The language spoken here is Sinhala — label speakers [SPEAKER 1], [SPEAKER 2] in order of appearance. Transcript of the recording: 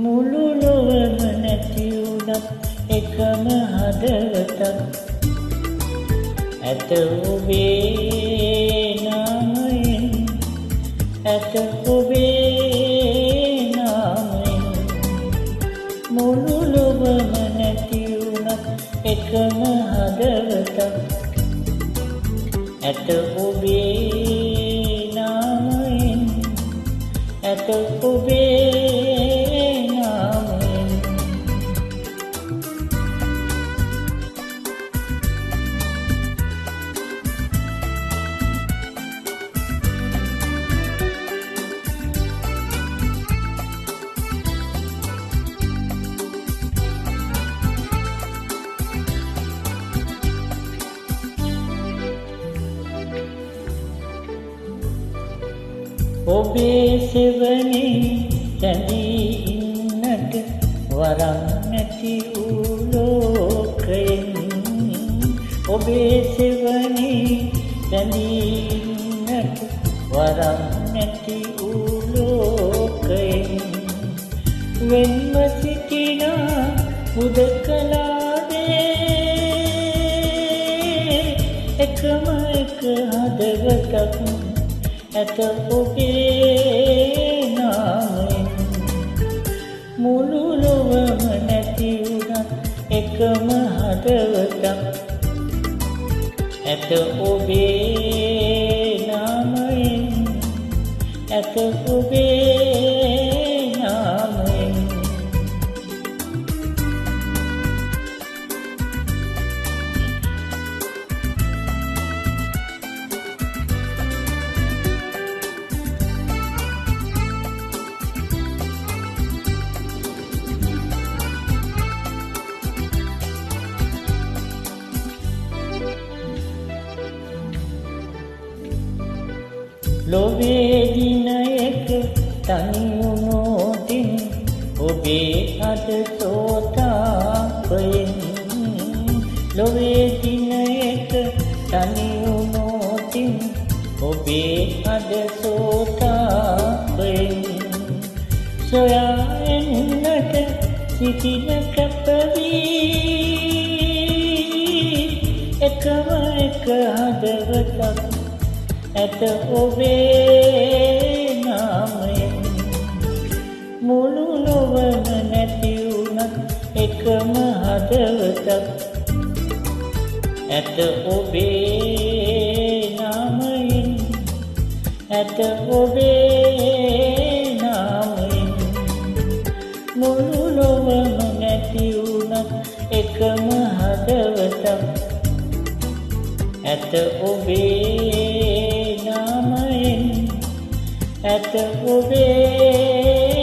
[SPEAKER 1] මුළු ලොවම නැති වුණත් එකම හදවතක් ඇත ඔබේ නාමයෙන් ඇත ඔබේ නාමයෙන් මුළු ලොවම නැති වුණත් එකම හදවතක් ඇත ඔබේ නාමයෙන් ඇත ඔබේ නාමයෙන් ඔබේ සෙවණේ රැඳී ඉන්නට වරම් නැති වූ ලෝකයෙන් ඔබේ සෙවණේ රැඳී ඉන්නට වරම් නැති වූ ලෝකයෙන් වෙන්ව සිටින හුදකලාවේ එකම එක හදවතක් ඇත ඔබේ නාමයෙන් මුළු ලොවම නැති වුණත් එකම හදවතක් ඇත ඔබේ නාමයෙන් ඇත ඔබේ නාමයෙන් ලොවේ දිනයක තනි වුණොතින් ඔබේ අත සෝතාපයෙන් ලොවේ දිනයක තනි වුණොතින් ඔබේ අත සෝතාපයෙන් සොයා එන්නට සිටින කැපවී එකම එක හදවතක් ඇත ඔබේ නාමයෙන් මුළු ලොවම නැති වුණත් එකම හදවතක් ඇත ඔබේ නාමයෙන් ඇත ඔබේ නාමයෙන් මුළු ලොවම නැති වුණත් එකම හදවතක් ඇත ඔබේ නාමයෙන් ඇත ඔබේ